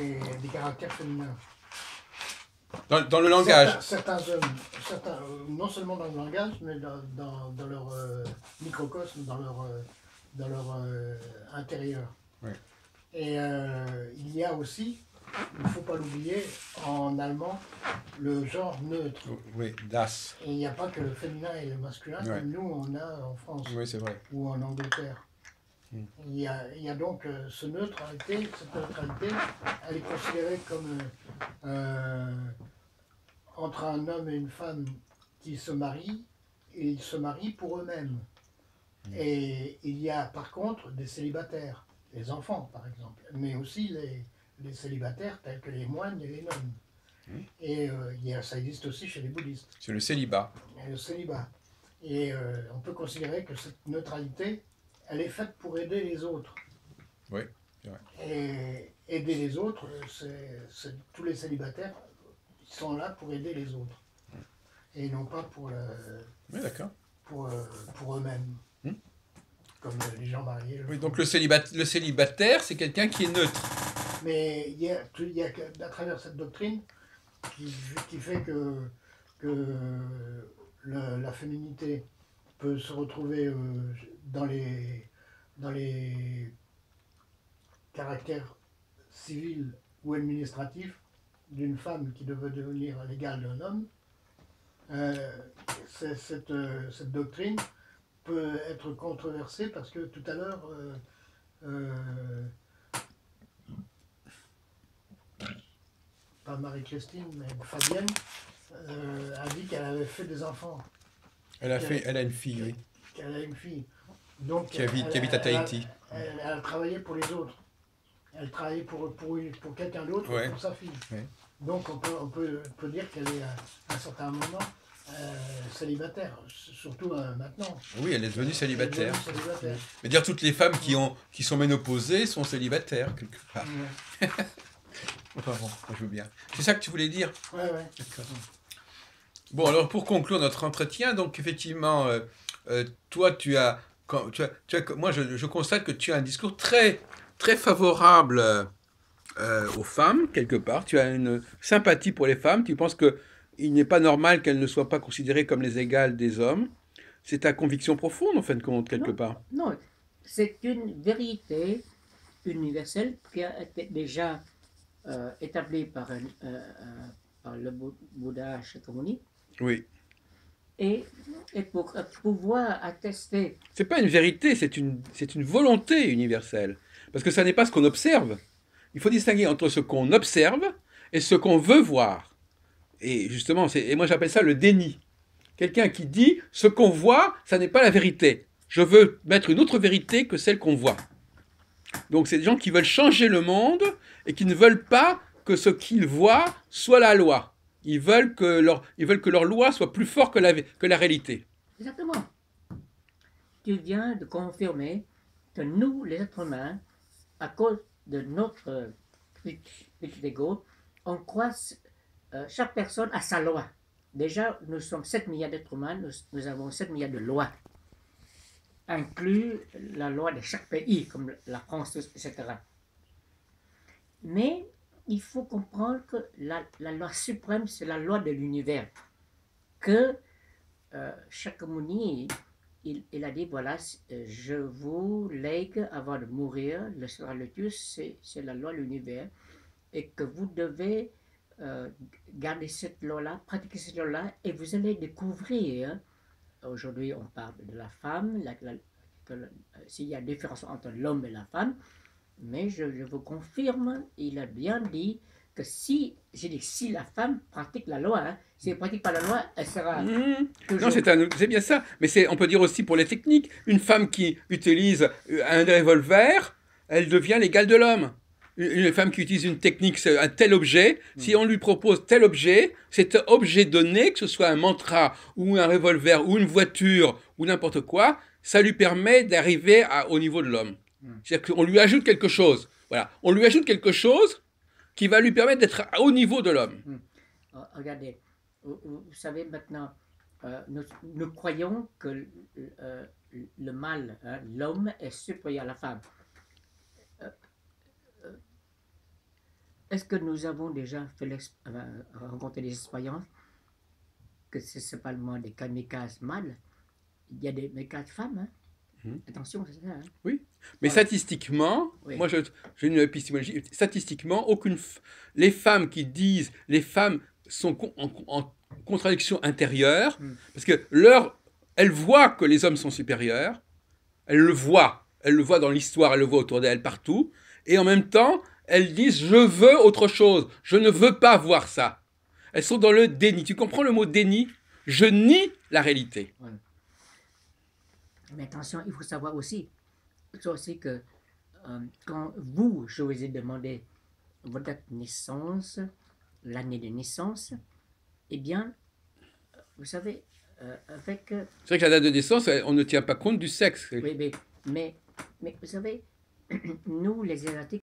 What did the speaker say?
et des caractères féminins. Dans le langage. Certains hommes, non seulement dans le langage, mais dans leur microcosme, dans leur intérieur. Oui. Et il y a aussi, il ne faut pas l'oublier, en allemand, le genre neutre. Oui, das. Et il n'y a pas que le féminin et le masculin, Ouais. comme nous on a en France Oui, c'est vrai. ou en Angleterre. Il y a donc cette neutralité, elle est considérée comme entre un homme et une femme qui se marient, et ils se marient pour eux-mêmes. Et il y a par contre des célibataires, les enfants par exemple, mais aussi les célibataires tels que les moines et les nonnes. Et ça existe aussi chez les bouddhistes. C'est le célibat. Et le célibat. Et on peut considérer que cette neutralité, elle est faite pour aider les autres. Oui, c'est vrai. Et aider les autres, tous les célibataires sont là pour aider les autres. Et non pas pour, Oui, d'accord. pour eux-mêmes. Comme les gens mariés. Oui, donc le célibataire, c'est quelqu'un qui est neutre. Mais il y a à travers cette doctrine qui fait que la féminité peut se retrouver dans les caractères civils ou administratifs d'une femme qui devait devenir l'égale d'un homme. Cette doctrine peut être controversée parce que tout à l'heure, pas Marie-Christine, mais Fabienne, a dit qu'elle avait fait des enfants. Elle a une fille, oui. Qu'elle a une fille. Donc, qui habite à Tahiti. Elle a travaillé pour les autres. Elle travaillait pour quelqu'un d'autre, Ouais. pour sa fille. Ouais. Donc on peut dire qu'elle est à un certain moment célibataire, surtout maintenant. Oui, elle est devenue célibataire. Elle est devenue célibataire. Mais dire toutes les femmes qui sont ménopausées sont célibataires, quelque part. Ouais. Enfin bon, je veux bien. C'est ça que tu voulais dire? Ouais. D'accord. Bon, alors pour conclure notre entretien, donc effectivement, toi, moi, je constate que tu as un discours très, très favorable aux femmes, quelque part. Tu as une sympathie pour les femmes. Tu penses qu'il n'est pas normal qu'elles ne soient pas considérées comme les égales des hommes. C'est ta conviction profonde, en fin de compte, quelque part. Non, c'est une vérité universelle qui a été déjà établie par le Bouddha Shakyamuni. Oui. Et pour pouvoir attester... C'est pas une vérité, c'est une volonté universelle. Parce que ça n'est pas ce qu'on observe. Il faut distinguer entre ce qu'on observe et ce qu'on veut voir. Et justement, et moi j'appelle ça le déni. Quelqu'un qui dit, ce qu'on voit, ça n'est pas la vérité. Je veux mettre une autre vérité que celle qu'on voit. Donc c'est des gens qui veulent changer le monde et qui ne veulent pas que ce qu'ils voient soit la loi. Ils veulent que leur loi soit plus forte que la réalité. Exactement. Tu viens de confirmer que nous, les êtres humains, à cause de notre petit ego, on croit chaque personne à sa loi. Déjà, nous sommes 7 milliards d'êtres humains, nous avons 7 milliards de lois, inclus la loi de chaque pays, comme la France, etc. Mais il faut comprendre que la loi suprême, c'est la loi de l'univers. Que Shakyamuni, il a dit, voilà, je vous lègue avant de mourir, le Seralutus, c'est la loi de l'univers, et que vous devez garder cette loi-là, pratiquer cette loi-là, et vous allez découvrir, aujourd'hui on parle de la femme, s'il y a différence entre l'homme et la femme, mais je vous confirme, il a bien dit que si la femme pratique la loi, hein, si elle ne pratique pas la loi, elle sera... Non, c'est bien ça. Mais on peut dire aussi pour les techniques, une femme qui utilise un revolver, elle devient l'égale de l'homme. Une femme qui utilise une technique, un tel objet, si on lui propose tel objet, cet objet donné, que ce soit un mantra ou un revolver ou une voiture ou n'importe quoi, ça lui permet d'arriver au niveau de l'homme. C'est-à-dire qu'on lui ajoute quelque chose. Voilà. On lui ajoute quelque chose qui va lui permettre d'être au niveau de l'homme. Regardez, vous savez maintenant, nous croyons que le mâle, hein, l'homme, est supérieur à la femme. est-ce que nous avons déjà rencontré des expériences que ce n'est pas seulement des kamikazes mâles, il y a des kamikazes femmes, hein? Attention, c'est ça. Hein? Oui, mais Voilà. statistiquement, Oui. moi j'ai une épistémologie, statistiquement, les femmes qui disent, les femmes sont en contradiction intérieure, parce que elles voient que les hommes sont supérieurs, elles le voient dans l'histoire, elles le voient autour d'elles partout, et en même temps, elles disent, je veux autre chose, je ne veux pas voir ça. Elles sont dans le déni. Tu comprends le mot déni? Je nie la réalité. Ouais. Mais attention, il faut savoir aussi, que quand je vous ai demandé votre date de naissance, l'année de naissance, eh bien, vous savez, avec... C'est vrai que la date de naissance, on ne tient pas compte du sexe. Oui, mais vous savez, nous, les Asiatiques,